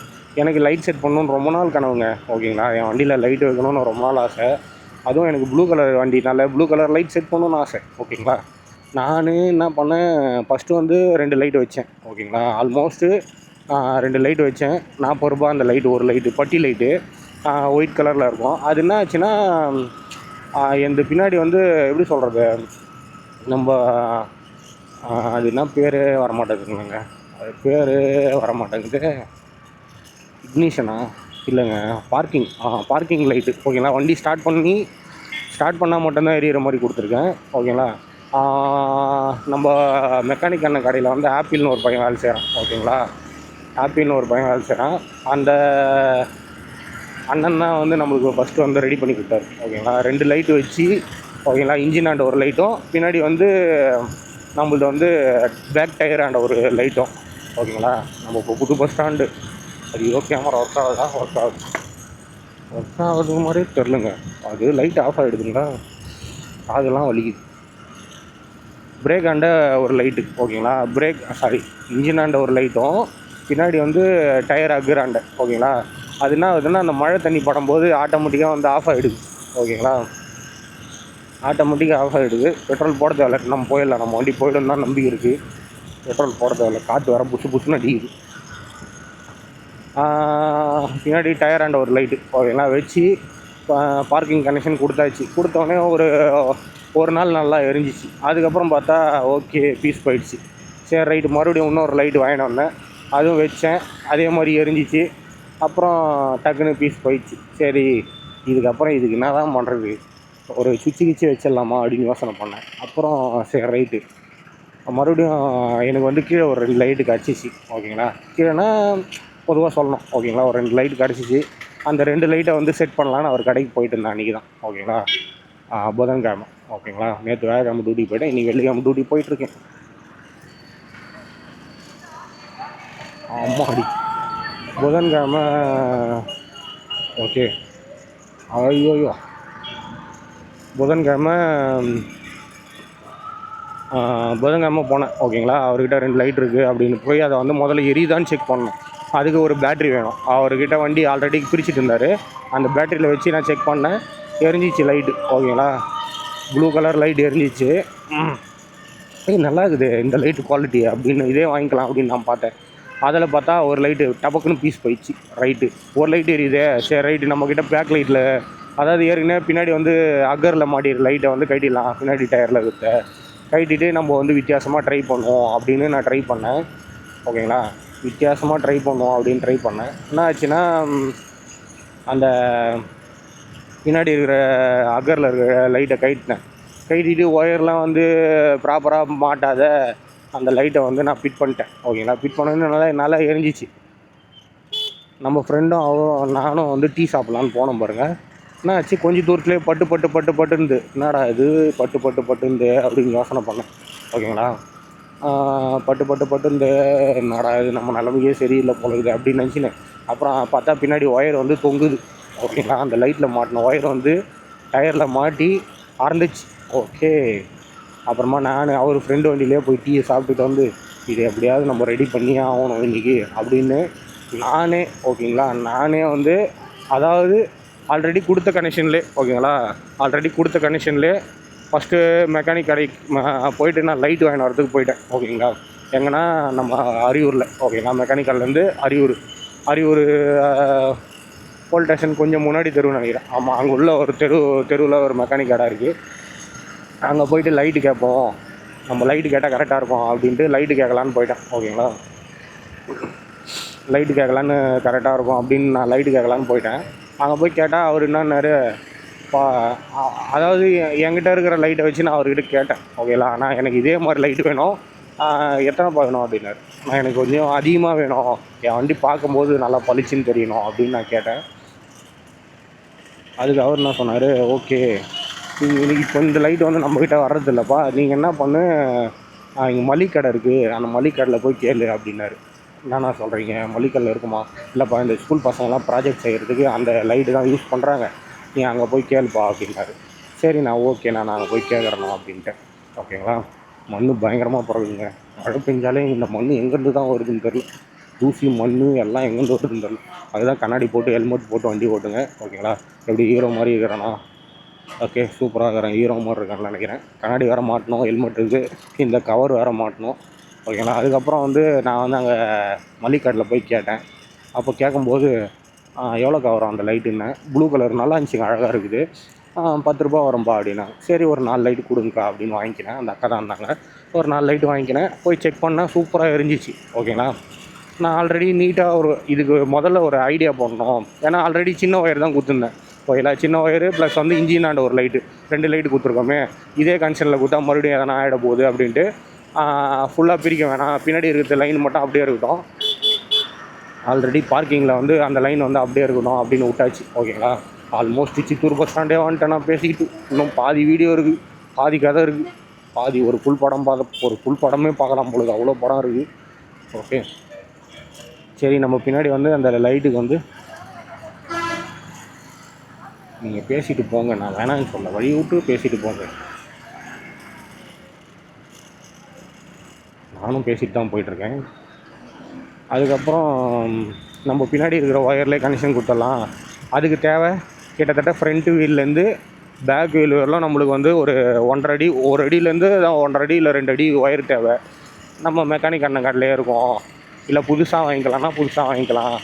S1: எனக்கு லைட் செட் பண்ணணுன்னு ரொம்ப நாள் கனவுங்க, ஓகேங்களா. என் வண்டியில் லைட் வைக்கணும்னு ரொம்ப நாள் ஆசை. அதுவும் எனக்கு ப்ளூ கலர் வண்டினால ப்ளூ கலர் லைட் செட் பண்ணணுன்னு ஆசை, ஓகேங்களா. நான் என்ன பண்ணேன், ஃபஸ்ட்டு வந்து 2 லைட் வச்சேன், ஓகேங்களா. ஆல்மோஸ்ட்டு 2 லைட் வச்சேன். ₹40 அந்த லைட்டு, ஒரு லைட்டு பட்டி லைட்டு, ஒயிட் கலரில் இருக்கும். அது என்ன ஆச்சுன்னா, எந்த பின்னாடி வந்து எப்படி சொல்கிறது, நம்ம அது என்ன பேர் வரமாட்டேங்குதுங்க, அது பேர் வரமாட்டேங்குது. இக்னிஷனா இல்லைங்க, பார்க்கிங் லைட்டு, ஓகேங்களா. வண்டி ஸ்டார்ட் பண்ணால் மட்டும்தான் எரியிற மாதிரி கொடுத்துருக்கேன், ஓகேங்களா. நம்ம மெக்கானிக் அண்ணன் கடையில் வந்து ஆப்பிள்னு ஒரு பையன் வேலை செய்கிறான், ஓகேங்களா. ஆப்பிள்னு ஒரு பையன் வேலை செய்கிறான். அந்த அண்ணன் தான் வந்து நம்மளுக்கு ஃபஸ்ட்டு வந்து ரெடி பண்ணி கொடுத்தாரு, ஓகேங்களா. 2 லைட்டு வச்சு, ஓகேங்களா. இன்ஜின் ஆண்ட ஒரு லைட்டும், பின்னாடி வந்து நம்மள்து வந்து பேக் டயர் ஆண்ட ஒரு லைட்டும், ஓகேங்களா. நம்ம இப்போ புது பஸ் ஸ்டாண்டு, அது கேமரா ஒர்க் ஆகுது மாதிரியே தெரிலங்க. அது லைட் ஆஃப் ஆகிடுதுங்களா, அதெல்லாம் வலிக்குது. பிரேக் ஆண்ட ஒரு லைட்டு, ஓகேங்களா. இன்ஜின் ஆண்ட ஒரு லைட்டும், பின்னாடி வந்து டயர் அக்குறாண்ட, ஓகேங்களா. அது என்ன ஆகுதுன்னா, அந்த மழை தண்ணி படும்போது ஆட்டோமேட்டிக்காக வந்து ஆஃப் ஆகிடுது, ஓகேங்களா. ஆட்டோமேட்டிக்காக ஆஃப் ஆகிடுது. பெட்ரோல் போட தேவையில்ல, நம்ம போயிடலாம், நம்ம வண்டி போய்டும் தான் நம்பிக்கை இருக்குது. பெட்ரோல் போட தேவையில்ல, காற்று வர புதுசுன்னு அடிக்குது. பின்னாடி டயர் ஆண்ட ஒரு லைட்டு, ஓகேங்களா, வச்சு பார்க்கிங் கனெக்ஷன் கொடுத்தோடனே ஒரு நாள் நல்லா எரிஞ்சிச்சு. அதுக்கப்புறம் பார்த்தா ஓகே பீஸ் போயிடுச்சு. சரி ரைட்டு, மறுபடியும் இன்னொரு லைட்டு வாங்கிட்டு வந்தேன், அதுவும் வச்சேன், அதே மாதிரி எரிஞ்சிச்சு. அப்புறம் டக்குன்னு பீஸ் போயிடுச்சு. சரி இதுக்கு என்ன தான் பண்ணுறது, ஒரு சுவிட்சு வச்சிடலாமா அப்படின்னு யோசனை பண்ணேன். அப்புறம் சரி ரைட்டு, மறுபடியும் எனக்கு வந்து கீழே ஒரு 2 லைட்டு கிடச்சிச்சு, ஓகேங்களா. கீழேனா பொதுவாக சொல்லணும், ஓகேங்களா. ஒரு 2 லைட்டு கிடச்சிச்சு. அந்த 2 லைட்டை வந்து செட் பண்ணலான்னு அவர் கடைக்கு போயிட்டு இருந்தேன் அன்றைக்கி தான், ஓகேங்களா. புதன்கிழமை, ஓகேங்களா. நேற்று வியாழக்கிழமை டியூட்டிக்கு போயிட்டேன், இன்றைக்கி வெள்ளிக்கிழமை டியூட்டி போயிட்டுருக்கேன். அம்மாடி, புதன்கிழமை, ஓகே. ஐயோயோ, புதன்கிழமை போனேன், ஓகேங்களா. அவர்கிட்ட 2 லைட் இருக்குது அப்படின்னு போய் அதை வந்து முதல்ல எரியுதான்னு செக் பண்ணணும். அதுக்கு ஒரு பேட்ரி வேணும். அவர்கிட்ட வண்டி ஆல்ரெடி பிரிச்சுட்டு இருந்தார். அந்த பேட்டரியில் வச்சு நான் செக் பண்ணேன், எரிஞ்சிச்சு லைட்டு, ஓகேங்களா. ப்ளூ கலர் லைட் எரிஞ்சிச்சு. நல்லா இருக்குது இந்த லைட்டு குவாலிட்டி அப்படின்னு, இதே வாங்கிக்கலாம் அப்படின்னு நான் பார்த்தேன். அதில் பார்த்தா ஒரு லைட்டு டபக்குன்னு பீஸ் போயிடுச்சு. ரைட்டு, ஒரு லைட்டு எரியுதே, சரி ரைட்டு, நம்மக்கிட்ட பேக் லைட்டில், அதாவது ஏற்கனவே பின்னாடி வந்து அக்கரில் மாட்டிடுற லைட்டை வந்து கட்டிடலாம், பின்னாடி டயரில் கட்டிட்டு நம்ம வந்து வித்தியாசமாக ட்ரை பண்ணுவோம் அப்படின்னு நான் ட்ரை பண்ணேன், ஓகேங்களா. வித்தியாசமாக ட்ரை பண்ணுவோம் அப்படின்னு ட்ரை பண்ணேன். என்ன ஆச்சுன்னா, அந்த பின்னாடி இருக்கிற அக்கரில் இருக்கிற லைட்டை கட்டிட்டு ஒயர்லாம் வந்து ப்ராப்பராக மாட்டாத அந்த லைட்டை வந்து நான் ஃபிட் பண்ணிட்டேன், ஓகேங்களா. ஃபிட் பண்ணதுனால என்னால் எரிஞ்சிச்சு. நம்ம ஃப்ரெண்டும் நானும் வந்து டீ சாப்பிட்லான்னு போனோம் பாருங்கள். என்ன ஆச்சு, கொஞ்சம் தூரத்துலேயே பட்டுந்து, என்னடா இது பட்டுந்து அப்படின்னு யோசனை பண்ணேன், ஓகேங்களா. பட்டுந்து, என்னடா இது நம்ம நிலமையே சரியில்லை போல இருக்குது அப்படின்னு நினச்சினேன். அப்புறம் பார்த்தா பின்னாடி ஒயர் வந்து தொங்குது, ஓகேங்களா. அந்த லைட்டில் மாட்டின ஒயர் வந்து டயரில் மாட்டி அறந்துச்சு, ஓகே. அப்புறமா நான் அவர் ஃப்ரெண்டு வண்டியிலே போய் டீயை சாப்பிட்டுட்டு வந்து, இதை எப்படியாவது நம்ம ரெடி பண்ணியே ஆகணும் இன்றைக்கி அப்படின்னு நானே வந்து, அதாவது ஆல்ரெடி கொடுத்த கனெக்ஷன்லேயே ஃபஸ்ட்டு மெக்கானிக் கடைக்கு போயிட்டு நான் லைட் வாங்கிட்டு வரதுக்கு போயிட்டேன், ஓகேங்களா. எங்கன்னா நம்ம அரியூரில், ஓகேங்களா. மெக்கானிக் கடையிலேருந்து அரியூர் போலீஸ் ஸ்டேஷன் கொஞ்சம் முன்னாடி தெருவுன்னு நினைக்கிறேன். ஆமாம், அங்கே உள்ள ஒரு தெருவில் ஒரு மெக்கானிக் கடை இருக்குது. அங்கே போயிட்டு லைட்டு கேட்போம், நம்ம லைட்டு கேட்டால் கரெக்டாக இருக்கும் அப்படின்ட்டு லைட்டு கேட்கலான்னு போயிட்டேன், ஓகேங்களா. லைட்டு கேட்கலான்னு கரெக்டாக இருக்கும் அப்படின்னு நான் லைட்டு கேட்கலான்னு போயிட்டேன். அங்கே போய் கேட்டால் அவர் என்னன்னாரு, அதாவது என்கிட்ட இருக்கிற லைட்டை வச்சு நான் அவர்கிட்ட கேட்டேன், ஓகேங்களா. ஆனால் எனக்கு இதே மாதிரி லைட்டு வேணும், எத்தனைப்பா வேணும் அப்படின்னாரு. நான் எனக்கு கொஞ்சம் அதிகமாக வேணும், என் வண்டி பார்க்கும்போது நல்லா பளிச்சுன்னு தெரியணும் அப்படின்னு நான் கேட்டேன். அதுக்கு அவர் என்ன சொன்னார், ஓகே நீங்கள் இப்போ இந்த லைட்டு வந்து நம்மக்கிட்ட வர்றதில்லப்பா, நீங்கள் என்ன பண்ணு, இங்கே மளிகை கடை இருக்குது, அந்த மளிகை கடையில் போய் கேளு அப்படின்னாரு. என்னண்ணா சொல்கிறீங்க, மல்லிக்கல்ல இருக்குமா? இல்லைப்பா, இந்த ஸ்கூல் பசங்களாம் ப்ராஜெக்ட் செய்கிறதுக்கு அந்த லைட்டு தான் யூஸ் பண்ணுறாங்க, நீ அங்கே போய் கேளுப்பா அப்படின்னாரு. சரிண்ணா, ஓகேண்ணா, நான் அங்கே போய் கேட்குறேண்ணா அப்படின்ட்டேன். ஓகேங்களா. மண் பயங்கரமாக பிறகுங்க. மழை பெஞ்சாலே இந்த மண் எங்கேருந்து தான் வருதுன்னு தெரியல. தூசி மண் எல்லாம் எங்கேருந்து வருதுன்னு தெரியல. அதுதான் கண்ணாடி போட்டு ஹெல்மெட் போட்டு வண்டி ஓட்டுங்க. ஓகேங்களா. எப்படி ஹீரோ மாதிரி இருக்கிறேண்ணா? ஓகே, சூப்பராக இருக்கிறேன், ஹீரோ மாதிரி இருக்கேன்னு நினைக்கிறேன். கண்ணாடி வேறு மாட்டணும், ஹெல்மெட் இருக்குது, இந்த கவர் வேறு மாட்டணும். ஓகேங்களா. அதுக்கப்புறம் வந்து நான் வந்து அங்கே மல்லிகார்டில் போய் கேட்டேன். அப்போ கேட்கும்போது எவ்வளோக்கா வரும் அந்த லைட்டுன்னு. ப்ளூ கலர் நல்லா இருந்துச்சுங்க, அழகாக இருக்குது. 10 ரூபா வரும்பா அப்படின்னாங்க. சரி, ஒரு 4 லைட்டு கொடுங்கக்கா அப்படின்னு வாங்கிக்கினேன். அந்த அக்கா தான் இருந்தாங்க. ஒரு 4 லைட்டு வாங்கிக்கினேன். போய் செக் பண்ணேன், சூப்பராக எரிஞ்சிச்சு. ஓகேங்களா. நான் ஆல்ரெடி நீட்டாக இதுக்கு முதல்ல ஒரு ஐடியா பண்ணணும். ஏன்னா ஆல்ரெடி சின்ன ஒயர் தான் கொடுத்துருந்தேன். ஓகேங்களா. சின்ன ஒயரு ப்ளஸ் வந்து இன்ஜினாண்ட ஒரு லைட்டு, 2 லைட்டு கொடுத்துருக்கோமே, இதே கன்சனில் கொடுத்தா மறுபடியும் எதனா ஆகிட போகுது அப்படின்ட்டு ஃபுல்லாக பிரிக்க வேணாம், பின்னாடி இருக்கிற லைன் மட்டும் அப்படியே இருக்கட்டும், ஆல்ரெடி பார்க்கிங்கில் வந்து அந்த லைன் வந்து அப்படியே இருக்கணும் அப்படின்னு விட்டாச்சு. ஓகேங்களா. ஆல்மோஸ்ட் சித்தூர் பஸ் ஸ்டாண்டே வந்துட்டேன் நான் பேசிக்கிட்டு. இன்னும் பாதி வீடியோ இருக்குது, பாதி கதை இருக்குது, பாதி ஒரு ஃபுல் படமே பார்க்கலாம் பொழுது, அவ்வளோ படம் இருக்குது. ஓகே, சரி, நம்ம பின்னாடி வந்து அந்த லைட்டுக்கு வந்து நீங்கள் பேசிட்டு போங்க, நான் வேணான்னு சொல்ல, வழி விட்டு பேசிட்டு போங்க. நானும் பேசிட்டு தான் போயிட்டுருக்கேன். அதுக்கப்புறம் நம்ம பின்னாடி இருக்கிற ஒயர்லேயே கனெக்ஷன் கொடுத்துடலாம். அதுக்கு தேவை கிட்டத்தட்ட ஃப்ரண்ட் வீல்லேருந்து பேக் வீல் வரலாம் நம்மளுக்கு வந்து ஒரு 1.5 அடி, 1 அடியிலேருந்து 1.5 அடி இல்லை 2 அடி ஒயர் தேவை. நம்ம மெக்கானிக் அண்ணன் கடையிலே இருக்கோம், இல்லை புதுசாக வாங்கிக்கலாம்னா புதுசாக வாங்கிக்கலாம்.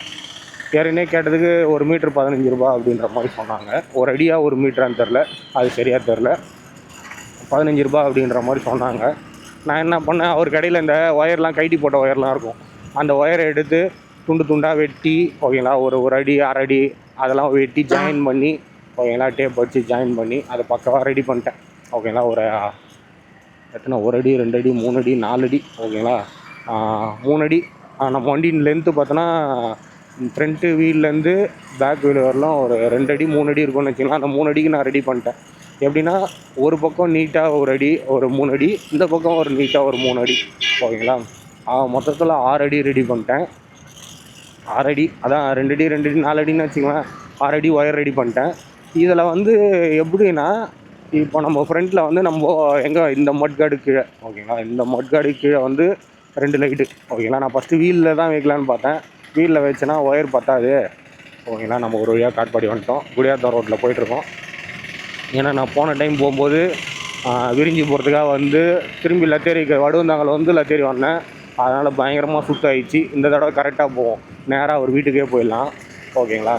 S1: ஏற்கனவே கேட்டதுக்கு 1 மீட்ரு 15 ரூபா அப்படின்ற மாதிரி சொன்னாங்க. 1 அடியா 1 மீட்டரான்னு தெரில, அது சரியாக தெரில. 15 ரூபா அப்படின்ற மாதிரி சொன்னாங்க. நான் என்ன பண்ணேன், அவர் கடையில் இந்த ஒயர்லாம் கைட்டி போட்ட ஒயர்லாம் இருக்கும், அந்த ஒயரை எடுத்து துண்டு துண்டாக வெட்டி, ஓகேங்களா, ஒரு அடி 1/2 அடி அதெல்லாம் வெட்டி ஜாயின் பண்ணி, ஓகேங்களா, டேப் வச்சு ஜாயின் பண்ணி அதை பக்கவாக ரெடி பண்ணிட்டேன். ஓகேங்களா. ஒரு எத்தனை, 1 அடி 2 அடி 3 அடி 4 அடி, ஓகேங்களா, 3 அடி. நம்ம வண்டியின் லென்த்து பார்த்தோன்னா ஃப்ரண்ட்டு வீல்லேருந்து பேக் வீல் வரலாம் ஒரு 2 அடி 3 அடி இருக்கும்னு வச்சுக்கலாம். அந்த 3 அடிக்கு நான் ரெடி பண்ணிட்டேன். எப்படின்னா, ஒரு பக்கம் நீட்டாக 1 அடி ஒரு 3 அடி, இந்த பக்கம் ஒரு நீட்டாக ஒரு 3 அடி, ஓகேங்களா. மொத்தத்தில் 6 அடி ரெடி பண்ணிட்டேன். 6 அடி, அதான் 2 அடி 2 அடி 4 அடின்னு வச்சுக்கலாம், 6 அடி ஒயர் ரெடி பண்ணிட்டேன். இதில் வந்து எப்படின்னா, இப்போ நம்ம ஃப்ரண்ட்டில் வந்து நம்ம இந்த மட்கார்டு கீழே, ஓகேங்களா, இந்த மட்கார்டு கீழே வந்து 2 லைட்டு, ஓகேங்களா. நான் ஃபஸ்ட்டு வீலில் தான் வைக்கலான்னு பார்த்தேன். வீலில் வச்சேன்னா ஒயர் பத்தாது. ஓகேங்களா. நம்ம ஒரு வழியாக காட்பாடி வந்துட்டோம், குடியாத்தம் ரோட்டில் போயிட்டுருக்கோம். ஏன்னா நான் போன டைம் போகும்போது விரிஞ்சி போகிறதுக்காக வந்து திரும்பி லத்தேரிக்கு வடுவந்தாங்கல் வந்து லத்தேரி வந்தேன். அதனால் பயங்கரமாக சுத்தாயிடுச்சு. இந்த தடவை கரெக்டாக போவோம், நேராக ஒரு வீட்டுக்கே போயிடலாம். ஓகேங்களா.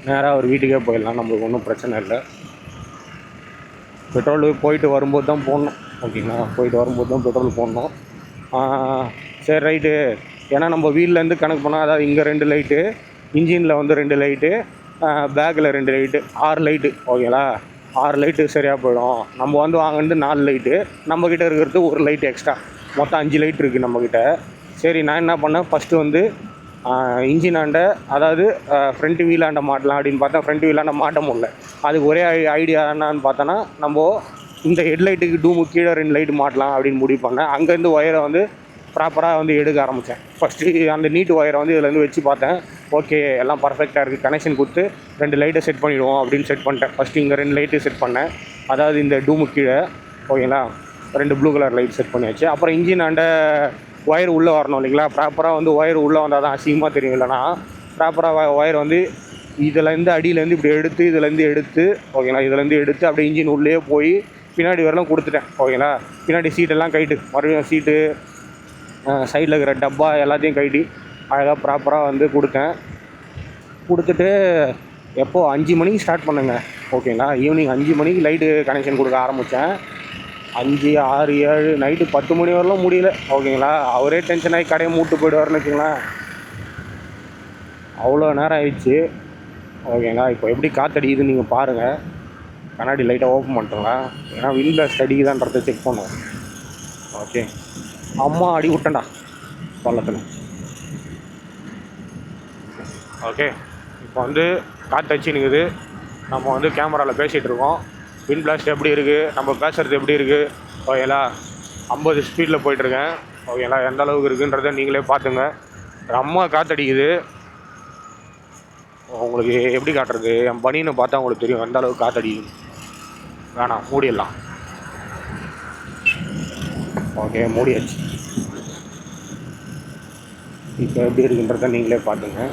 S1: நேராக ஒரு வீட்டுக்கே போயிடலாம், நம்மளுக்கு ஒன்றும் பிரச்சனை இல்லை. பெட்ரோல் போயிட்டு வரும்போது தான் போடணும். ஓகேங்களா. போயிட்டு வரும்போது தான் பெட்ரோல் போடணும். சரி, ரைட்டு. ஏன்னா நம்ம வீல்லேருந்து கணக்கு பண்ணால், அதாவது இங்கே 2 லைட்டு, இன்ஜினில் வந்து 2 லைட்டு, பேக்கில் 2 லைட்டு, 6 லைட்டு, ஓகேங்களா. 6 லைட்டு சரியாக போயிடும். நம்ம வந்து வாங்கினது 4 லைட்டு, நம்மக்கிட்ட இருக்கிறது ஒரு லைட்டு எக்ஸ்ட்ரா, மொத்தம் 5 லைட் இருக்குது நம்மக்கிட்ட. சரி, நான் என்ன பண்ணேன், ஃபஸ்ட்டு வந்து இன்ஜினாண்ட, அதாவது ஃப்ரண்ட் வீலாண்ட மாட்டலாம் அப்படின்னு பார்த்தா ஃப்ரண்ட் வீலாண்ட மாட்ட முடியல. அதுக்கு ஒரே ஐடியா என்னான்னு பார்த்தோன்னா, நம்ம இந்த ஹெட்லைட்டுக்கு டூமு கீழே 2 லைட்டு மாட்டலாம் அப்படின்னு முடிவு பண்ணேன். அங்கேருந்து ஒயரை வந்து ப்ராப்பராக வந்து எடுக்க ஆரம்பித்தேன். ஃபஸ்ட்டு அந்த நீட்டு ஒயரை வந்து இதுலேருந்து வச்சு பார்த்தேன். ஓகே, எல்லாம் பர்ஃபெக்டாக இருக்குது, கனெக்ஷன் கொடுத்து 2 லைட்டை செட் பண்ணிவிடுவோம் அப்படின்னு செட் பண்ணிட்டேன். ஃபஸ்ட்டு இங்கே 2 லைட்டு செட் பண்ணேன், அதாவது இந்த டூமு கீழே, ஓகேங்களா. 2 ப்ளூ கலர் லைட் செட் பண்ணியாச்சு. அப்புறம் இன்ஜினாண்ட ஒயர் உள்ளே வரணும் இல்லைங்களா. ப்ராப்பராக வந்து ஒயர் உள்ளே வந்தால் தான் அசிங்கமாக தெரியும். இல்லைனா ப்ராப்பராக ஒயர் வந்து இதுலேருந்து அடியிலேருந்து இப்படி எடுத்து, இதுலேருந்து எடுத்து, ஓகேங்களா, இதுலேருந்து எடுத்து அப்படியே இன்ஜின் உள்ளே போய் பின்னாடி வரலாம் கொடுத்துட்டேன். ஓகேங்களா. பின்னாடி சீட்டெல்லாம் கைட்டு, மறுபடியும் சீட்டு, சைடில் இருக்கிற டப்பா எல்லாத்தையும் கைட்டி அழகாக ப்ராப்பராக வந்து கொடுத்துட்டு எப்போது 5 மணிக்கு ஸ்டார்ட் பண்ணுங்க. ஓகேங்களா. ஈவினிங் 5 மணிக்கு லைட்டு கனெக்ஷன் கொடுக்க ஆரம்பித்தேன். 5, 6, 7 நைட்டு 10 மணி வரலாம் முடியல. ஓகேங்களா. அவரே டென்ஷன் ஆகி கடையை மூட்டு போய்டுவார்னு வச்சுங்களேன். அவ்வளோ நேரம் ஆயிடுச்சு. ஓகேங்களா. இப்போ எப்படி காற்றடிக்குதுன்னு நீங்கள் பாருங்கள். கண்ணாடி லைட்டாக ஓப்பன் பண்ணிட்டோங்களா, ஏன்னா விண்டில் ஸ்டடிக்குதான்றதை செக் பண்ணுவோம். ஓகே. அம்மா அடி விட்டேன்டா பள்ளத்தில். ஓகே, இப்போ வந்து காற்று அடிச்சுன்னுக்குது. நம்ம வந்து கேமராவில் பேசிகிட்டு இருக்கோம். விண்ட் பிளாஸ்ட் எப்படி இருக்குது, நம்ம பேசுகிறது எப்படி இருக்குது, ஓகேங்களா. 50 ஸ்பீடில் போயிட்டுருக்கேன். ஓகேங்களா. எந்த அளவுக்கு இருக்குன்றதை நீங்களே பார்த்துங்க. ரொம்ப காற்றடிக்குது. உங்களுக்கு எப்படி காட்டுறது, என் பனின்னு பார்த்தா உங்களுக்கு தெரியும் எந்த அளவுக்கு காற்றடிக்குது. வேணாம், மூடிடலாம். ஓகே, மூடியாச்சு. இப்போ எப்படி இருக்குன்றதை நீங்களே பார்த்துங்க.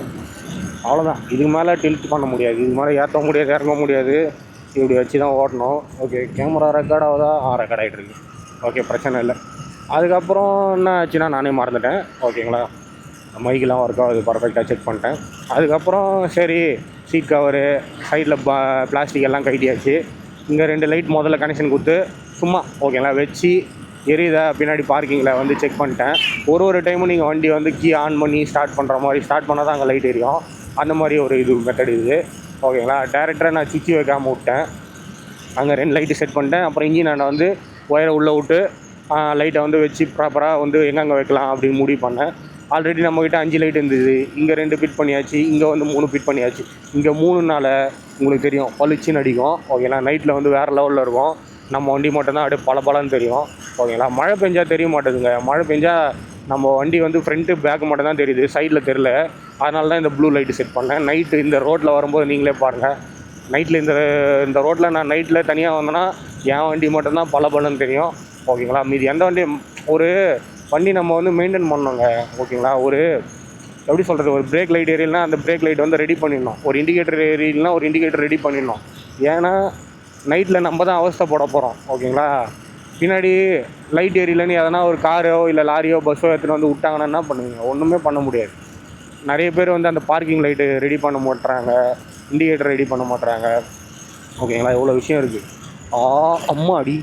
S1: அவ்வளோதான். இதுக்கு மேலே டில்ட் பண்ண முடியாது, இதுக்கு மேலே ஏற்ற முடியாது, இறங்க முடியாது. இப்படி வச்சு தான் ஓட்டணும். ஓகே, கேமரா ரெக்கார்ட் ஆகுதா? ரெக்கார்ட் ஆகிட்டு இருக்கு. ஓகே, பிரச்சனை இல்லை. அதுக்கப்புறம் என்ன ஆச்சுன்னா நானே மறந்துட்டேன். ஓகேங்களா. மைக்கெலாம் ஒர்க் ஆகுது, பர்ஃபெக்டாக செக் பண்ணிட்டேன். அதுக்கப்புறம் சரி, சீட் கவரு சைடில் பிளாஸ்டிக் எல்லாம் கட்டியாச்சு. இங்கே 2 லைட் முதல்ல கனெக்ஷன் கொடுத்து சும்மா ஓகேங்களா வச்சு எரியுதா பின்னாடி பார்க்கிங்கில் வந்து செக் பண்ணிட்டேன். ஒரு டைமும் நீங்கள் வண்டி வந்து கீ ஆன் பண்ணி ஸ்டார்ட் பண்ணுற மாதிரி ஸ்டார்ட் பண்ணால் தான் அங்கே லைட் எரியும். அந்த மாதிரி ஒரு இது மெத்தட் இது. ஓகேங்களா. டேரெக்டாக நான் சுவிட்ச் வைக்காமல் விட்டேன். அங்கே 2 லைட்டு செட் பண்ணிட்டேன். அப்புறம் இன்ஜின் நான் வந்து ஒயரை உள்ளே விட்டு லைட்டை வந்து வச்சு ப்ராப்பராக வந்து எங்கெங்கே வைக்கலாம் அப்படின்னு முடிவு பண்ணேன். ஆல்ரெடி நம்மக்கிட்ட 5 லைட் இருந்தது. இங்கே 2 ஃபிட் பண்ணியாச்சு, இங்கே வந்து 3 ஃபிட் பண்ணியாச்சு. இங்கே 3னால உங்களுக்கு தெரியும் பளிச்சுன்னு அடிக்கும். ஓகேங்களா. நைட்டில் வந்து வேறு லெவலில் இருக்கும். நம்ம வண்டி மட்டும்தான் அப்படியே பலன்னு தெரியும். ஓகேங்களா. மழை பெஞ்சால் தெரிய மாட்டேதுங்க. மழை பெஞ்சால் நம்ம வண்டி வந்து ஃப்ரண்ட்டு பேக்கு மட்டும் தான் தெரியுது, சைடில் தெரில. அதனால தான் இந்த ப்ளூ லைட்டு செட் பண்ணேன். நைட்டு இந்த ரோட்டில் வரும்போது நீங்களே பாருங்கள். நைட்டில் இந்த ரோட்டில் நான் நைட்டில் தனியாக வந்தேன்னா என் வண்டி மட்டும்தான் பலன்னு தெரியும். ஓகேங்களா. மீதி எந்த வண்டி ஒரு வண்டி நம்ம வந்து மெயின்டைன் பண்ணோங்க. ஓகேங்களா. ஒரு எப்படி சொல்கிறது, ஒரு பிரேக் லைட் ஏரியல்னா அந்த பிரேக் லைட் வந்து ரெடி பண்ணிடணும். ஒரு இண்டிகேட்டர் ஏரியல்னா ஒரு இண்டிகேட்டர் ரெடி பண்ணிடணும். ஏன்னா நைட்டில் நம்ம தான் அவஸ்தைப்பட போகிறோம். ஓகேங்களா. பின்னாடி லைட் ஏரியலன்னு எதனா ஒரு காரோ இல்லை லாரியோ பஸ்ஸோ எடுத்துகிட்டு வந்து விட்டாங்கன்னா என்ன பண்ணுவீங்க? ஒன்றுமே பண்ண முடியாது. நிறைய பேர் வந்து அந்த பார்க்கிங் லைட்டு ரெடி பண்ண மாட்டுறாங்க, இண்டிகேட்டர் ரெடி பண்ண மாட்டுறாங்க. ஓகேங்களா. எவ்வளோ விஷயம் இருக்குது. அம்மா அடி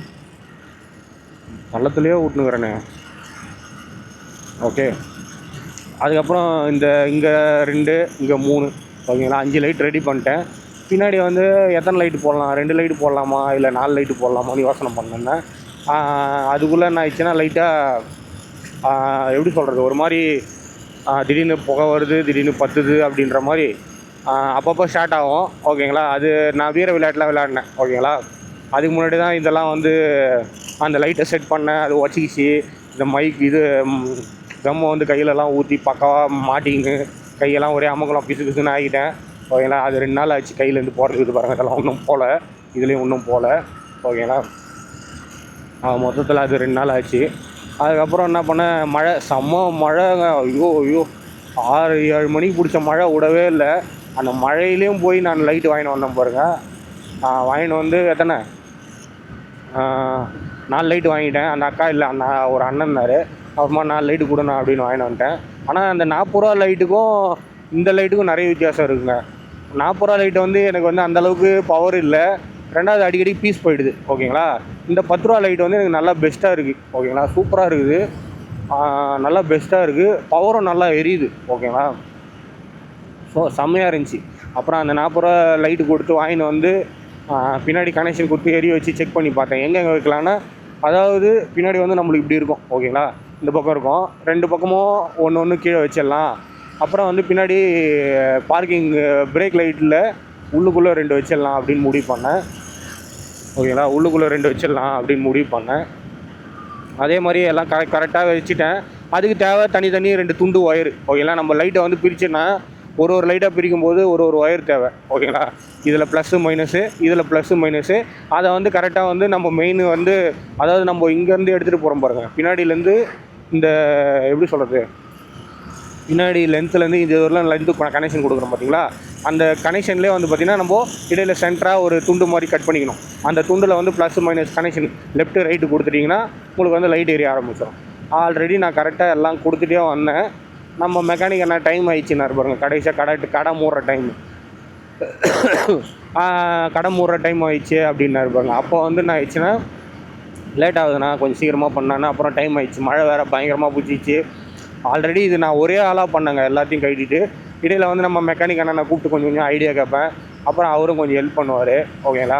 S1: நல்லத்துலேயே விட்டுனுக்குறேனே. ஓகே. அதுக்கப்புறம் இங்கே 2 இங்கே 3 ஓகேங்களா. 5 லைட் ரெடி பண்ணிட்டேன். பின்னாடி வந்து எத்தனை லைட்டு போடலாம், 2 லைட்டு போடலாமா இல்லை 4 லைட்டு போடலாமான்னு யோசனை பண்ணேன். அதுக்குள்ளே என்ன ஆயிடுச்சுன்னா லைட்டாக எப்படி சொல்கிறது, ஒரு மாதிரி திடீர்னு புகை வருது, திடீர்னு பத்துது அப்படின்ற மாதிரி அப்பப்போ ஸ்டார்ட் ஆகும். ஓகேங்களா. அது நான் வீர விளையாட்டுலாம் விளையாடினேன். ஓகேங்களா. அதுக்கு முன்னாடி தான் இதெல்லாம் வந்து அந்த லைட்டை செட் பண்ணேன். அது உடச்சிக்கிச்சு. இந்த மைக் இது கம்மை வந்து கையிலலாம் ஊற்றி பக்காவாக மாட்டிக்கின்னு கையெல்லாம் ஒரே அமங்கலம் பிசுன்னு ஆகிட்டேன். ஓகேங்களா. அது 2 நாள் ஆச்சு கையிலேருந்து போகிறதுக்கு பாருங்கள். இதெல்லாம் ஒன்றும் போகல, இதுலேயும் ஒன்றும் போகல. ஓகேங்களா. மொத்தத்தில் அது 2 நாள் ஆச்சு. அதுக்கப்புறம் என்ன பண்ணேன், மழை செம்ம மழைங்க. ஐயோ 6-7 மணிக்கு பிடிச்ச மழை விடவே இல்லை. அந்த மழையிலையும் போய் நான் லைட்டு வாங்கிட்டு வந்தேன் பாருங்கள். வாங்கிட்டு வந்து எத்தனை 4 லைட்டு வாங்கிட்டேன். அந்த அக்கா இல்லை, அந்த ஒரு அண்ணன்னார். அப்புறமா 4 லைட்டு கொடுண்ணா அப்படின்னு வாங்கிட்டு வந்துட்டேன். ஆனால் அந்த 40 ரூபா லைட்டுக்கும் இந்த லைட்டுக்கும் நிறைய வித்தியாசம் இருக்குங்க. 40 ரூபா லைட்டு வந்து எனக்கு வந்து அந்தளவுக்கு பவர் இல்லை. 2வது அடிக்கடி பீஸ் போயிடுது. ஓகேங்களா. இந்த 10 ரூபா லைட்டு வந்து எனக்கு நல்லா பெஸ்ட்டாக இருக்குது. ஓகேங்களா. சூப்பராக இருக்குது, நல்லா பெஸ்ட்டாக இருக்குது, பவரும் நல்லா எரியுது. ஓகேங்களா. ஸோ செம்மையாக இருந்துச்சு. அப்புறம் அந்த 40 ரூபா லைட்டு கொடுத்து வாங்கிட்டு வந்து பின்னாடி கனெக்ஷன் கொடுத்து எரிய வச்சு செக் பண்ணி பார்த்தேன் எங்கே வைக்கலான்னா. அதாவது பின்னாடி வந்து நம்மளுக்கு இப்படி இருக்கும். ஓகேங்களா. இந்த பக்கம் இருக்கும், 2 பக்கமும் ஒன்று கீழே வச்சிடலாம். அப்புறம் வந்து பின்னாடி பார்க்கிங் பிரேக் லைட்டில் உள்ளுக்குள்ளே 2 வச்சிடலாம் அப்படின்னு முடிவு பண்ணேன். ஓகேங்களா. உள்ளுக்குள்ளே 2 வச்சிடலாம் அப்படின்னு முடிவு பண்ணேன். அதே மாதிரி எல்லாம் கரெக்டாக வச்சுட்டேன். அதுக்கு தேவை தனி 2 துண்டு ஒயரு. ஓகேங்களா. நம்ம லைட்டை வந்து பிரிச்சுன்னா ஒரு லைட்டாக பிரிக்கும்போது ஒரு ஒயர் தேவை. ஓகேங்களா. இதில் ப்ளஸ்ஸு மைனஸு, இதில் ப்ளஸ்ஸு மைனஸு. அதை வந்து கரெக்டாக வந்து நம்ம மெயின் வந்து அதாவது நம்ம இங்கேருந்து எடுத்துகிட்டு போகிறோம் பாருங்கள். பின்னாடியிலேருந்து இந்த எப்படி சொல்கிறது, பின்னாடி லென்த்துலேருந்து இந்த இதெல்லாம் லென்த்து கனெக்ஷன் கொடுக்குறோம் பார்த்தீங்களா. அந்த கனெக்ஷன்லேயே வந்து பார்த்திங்கன்னா நம்ம இடையில் சென்டராக ஒரு துண்டு மாதிரி கட் பண்ணிக்கணும். அந்த துண்டில் வந்து plus minus connection left right கொடுத்துட்டிங்கன்னா உங்களுக்கு வந்து லைட் எரிய ஆரம்பிச்சிடும். ஆல்ரெடி நான் கரெக்டாக எல்லாம் கொடுத்துட்டே வந்தேன். நம்ம மெக்கானிக் என்ன டைம் ஆயிடுச்சுன்னா பாருங்கள். கடைசியாக கடை மூடுற டைம் கடை மூடுற டைம் ஆயிடுச்சு அப்படின்னாரு பாருங்க. அப்போ வந்து என்ன ஆயிடுச்சுன்னா லேட் ஆகுதுண்ணா, கொஞ்சம் சீக்கிரமாக பண்ணான்னா. அப்புறம் டைம் ஆயிடுச்சு, மழை வேறு பயங்கரமாக பிடிச்சிச்சு. ஆல்ரெடி இது நான் ஒரே ஆளாக பண்ணேங்க, எல்லாத்தையும் கட்டிட்டு. இடையில் வந்து நம்ம மெக்கானிக் அண்ணனை கூப்பிட்டு கொஞ்சம் ஐடியா கேட்பேன். அப்புறம் அவரும் கொஞ்சம் ஹெல்ப் பண்ணுவார். ஓகேங்களா.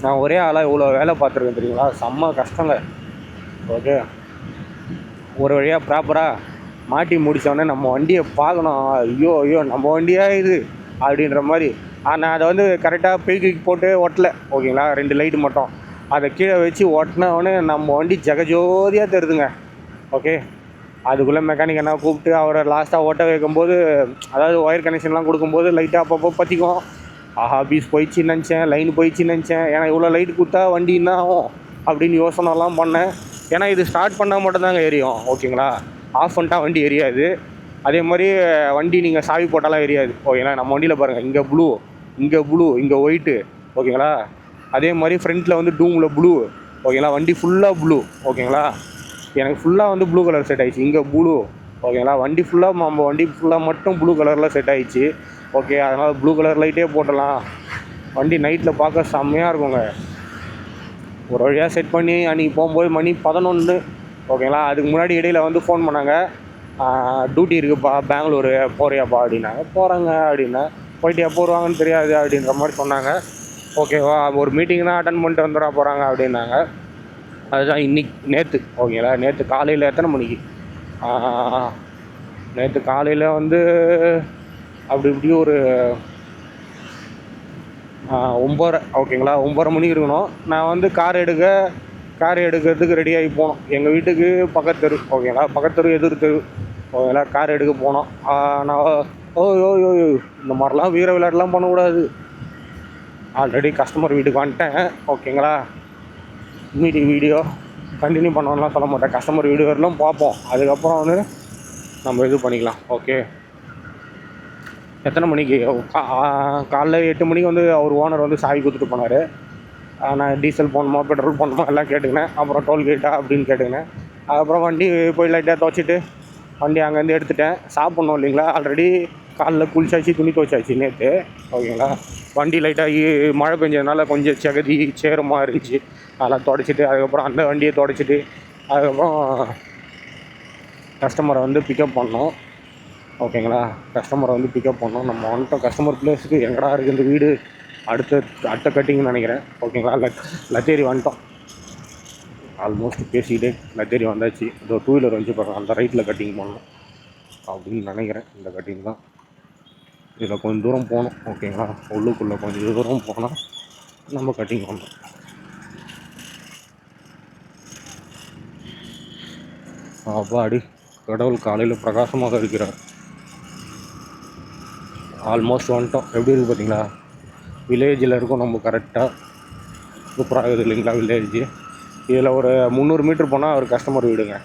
S1: நான் ஒரே ஆளாக இவ்வளோ வேலை பார்த்துருக்கேன் தெரியுங்களா. செம்ம கஷ்டங்க. ஓகே. ஒரு வழியாக ப்ராப்பராக மாட்டி முடித்தோடனே நம்ம வண்டியை பார்க்கணும். ஐயோ நம்ம வண்டியாக இது அப்படின்ற மாதிரி. நான் அதை வந்து கரெக்டாக பில்கி போட்டு ஒட்டலை. ஓகேங்களா. 2 லைட்டு மட்டும் அதை கீழே வச்சு ஒட்டினோடனே நம்ம வண்டி ஜெகஜோதியாக தெரியுதுங்க. ஓகே. அதுக்குள்ளே மெக்கானிக் என்ன கூப்பிட்டு அவரை லாஸ்ட்டாக ஓட்ட வைக்கும்போது, அதாவது ஒயர் கனெக்ஷன்லாம் கொடுக்கும்போது லைட்டாக அப்பப்போ பற்றிக்கும். ஆஹா பீஸ் போயிடுச்சின்னு நினச்சேன், லைன் போயிடுச்சின்னு நினச்சேன். ஏன்னா இவ்வளோ லைட் கொடுத்தா வண்டி என்ன ஆகும் அப்படின்னு யோசனைலாம் பண்ணேன். ஏன்னா இது ஸ்டார்ட் பண்ணால் மட்டும்தாங்க எரியும், ஓகேங்களா. ஆஃப் பண்ணிட்டா வண்டி எரியாது. அதே மாதிரி வண்டி நீங்கள் சாவி போட்டாலாம் எரியாது, ஓகேங்களா. நம்ம வண்டியில் பாருங்கள், இங்கே ப்ளூ, இங்கே ஒயிட்டு, ஓகேங்களா. அதே மாதிரி ஃப்ரண்ட்டில் வந்து டூமில் ப்ளூ, ஓகேங்களா. வண்டி ஃபுல்லாக ப்ளூ, ஓகேங்களா. எனக்கு ஃபுல்லாக வந்து ப்ளூ கலர் செட் ஆகிடுச்சு, இங்கே ப்ளூ, ஓகேங்களா. வண்டி ஃபுல்லாக நம்ம வண்டி ஃபுல்லாக மட்டும் ப்ளூ கலரில் செட் ஆகிடுச்சு. ஓகே, அதனால் ப்ளூ கலர் லைட்டே போட்டலாம். வண்டி நைட்டில் பார்க்க செம்மையாக இருக்குங்க. ஒரு வழியாக செட் பண்ணி அன்றைக்கி போகும்போது மணி 11, ஓகேங்களா. அதுக்கு முன்னாடி இடையில வந்து ஃபோன் பண்ணாங்க, டியூட்டி இருக்குப்பா பெங்களூரு போறியாப்பா அப்படின்னாங்க. போகிறேங்க அப்படின்னா. போயிட்டு எப்போ வருவாங்கன்னு தெரியாது அப்படின்ற மாதிரி சொன்னாங்க. ஓகேவா, ஒரு மீட்டிங் தான் அட்டன் பண்ணிட்டு வந்துட போகிறாங்க அப்படின்னாங்க. அதுதான் நேற்று, ஓகேங்களா. நேற்று காலையில் எத்தனை மணிக்கு, நேற்று காலையில் வந்து அப்படி இப்படி ஒரு 9:30, ஓகேங்களா. 9:30 மணிக்கு இருக்கணும். நான் வந்து கார் எடுக்கிறதுக்கு ரெடியாகி போனோம். எங்கள் வீட்டுக்கு பக்கத்து தெரு, ஓகேங்களா. பக்கத்து தெரு எதிர் தெரு, ஓகேங்களா. கார் எடுக்க போனோம். நான் ஓ இந்த மாதிரிலாம் வீர விளையாட்டுலாம் பண்ணக்கூடாது. ஆல்ரெடி கஸ்டமர் வீட்டுக்கு வந்துட்டேன், ஓகேங்களா. வீடியோ கண்டினியூ பண்ணணும்லாம் சொல்ல மாட்டேன். கஸ்டமர் வீடு வரலாம் பார்ப்போம், அதுக்கப்புறம் வந்து நம்ம இது பண்ணிக்கலாம். ஓகே, எத்தனை மணிக்கு, காலைல 8 மணிக்கு வந்து அவர் ஓனர் வந்து சாவி கொடுத்துட்டு போனார். நான் டீசல் போடணுமா பெட்ரோல் போடணுமா எல்லாம் கேட்டுக்கினேன். அப்புறம் டோல்கேட்டா அப்படின்னு கேட்டுக்கினேன். அதுக்கப்புறம் வண்டி போய் லைட்டாக துவச்சிட்டு வண்டி அங்கேருந்து எடுத்துட்டேன். சாப்பிட்ணும் இல்லைங்களா. ஆல்ரெடி காலைல குளிச்சாச்சு, துணி துவைச்சாச்சு நேற்று, ஓகேங்களா. வண்டி லைட்டாக மழை பெஞ்சதுனால கொஞ்சம் சகதி சேரமாக இருந்துச்சு. அதெல்லாம் துடைச்சிட்டு அதுக்கப்புறம் அந்த வண்டியை துடைச்சிட்டு அதுக்கப்புறம் கஸ்டமரை வந்து பிக்கப் பண்ணோம், ஓகேங்களா. கஸ்டமரை வந்து பிக்கப் பண்ணோம். நம்ம வந்துட்டோம் கஸ்டமர் பிளேஸுக்கு. எங்கடா இருக்குது இந்த வீடு, அடுத்த கட்டிங்னு நினைக்கிறேன், ஓகேங்களா. லத்தேரி வந்துட்டோம். ஆல்மோஸ்ட் பேசிக்கிட்டே லத்தேரி வந்தாச்சு. இதோ 2 வீலர் வந்து பாருங்கள், அந்த ரைட்டில் கட்டிங் பண்ணணும் அப்படின்னு நினைக்கிறேன். இந்த கட்டிங் தான். இதில் கொஞ்சம் தூரம் போகணும், ஓகேங்களா. உள்ளுக்குள்ளே கொஞ்சம் தூரம் போனால் நம்ம கட்டிங் பண்ணணும். அப்பாடி, கடவுள் காலையில் பிரகாசமாக இருக்கிறார். ஆல்மோஸ்ட் வந்துட்டோம். எப்படி இருக்குது பார்த்தீங்களா. வில்லேஜில் இருக்கும் நம்ம கரெக்டாக. சூப்பராக இருக்குது இல்லைங்களா வில்லேஜ். இதில் ஒரு 300 மீட்ரு போனால் ஒரு கஸ்டமர் வீடுங்க.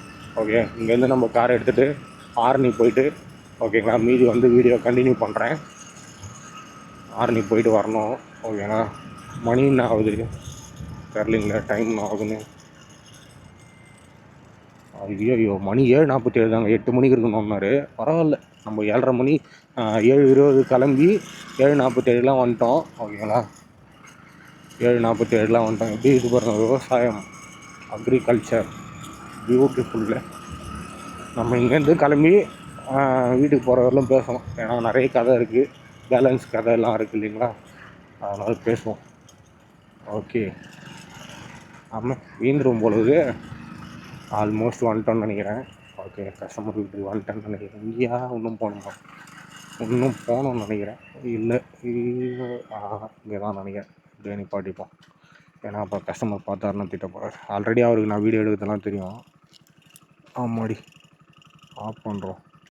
S1: ஓகே, இங்கேருந்து நம்ம காரை எடுத்துகிட்டு ஆரணி போயிட்டு, ஓகேங்களா. மீதி வந்து வீடியோ கண்டினியூ பண்ணுறேன். ஆரணி போயிட்டு வரணும், ஓகேங்களா. மணி என்ன ஆகுது தெரிலிங்களா, டைம் என்ன ஆகுதுன்னு. ஐயோ, மணி 7:47 தாங்க. 8 மணிக்கு இருக்கணும்னாரு. பரவாயில்ல, நம்ம 7:30 மணி 7:20 கிளம்பி 7:47 வந்துட்டோம், ஓகேங்களா. 7:47 வந்துட்டோம். எப்படி இது பாருங்கள், விவசாயம், அக்ரிகல்ச்சர், பியூட்டிஃபுல்ல. நம்ம இங்கேருந்து கிளம்பி வீட்டுக்கு போகிற வரலும் பேசணும். ஏன்னா நிறைய கதை இருக்குது, பேலன்ஸ் கதை எல்லாம் இருக்குது இல்லைங்களா. அதனால் பேசுவோம். ஓகே, ஆமாம் வீந்துடும் பொழுது ஆல்மோஸ்ட் வந்துட்டோன்னு நினைக்கிறேன். ஓகே, கஸ்டமர் வீட்டுக்கு வந்துட்டேன்னு நினைக்கிறேன். இங்கேயா இன்னும் போகணும்னு நினைக்கிறேன். இல்லை, இங்கே தான் நினைக்கிறேன். இப்படியே நிப்பாட்டிப்போம். ஏன்னா அப்போ கஸ்டமர் பார்த்தாருன்னா திட்ட போகிறார். ஆல்ரெடி அவருக்கு நான் வீடியோ எடுக்கிறதுலாம் தெரியும். ஆமாடி, ஆஃப் பண்ணுறோம்.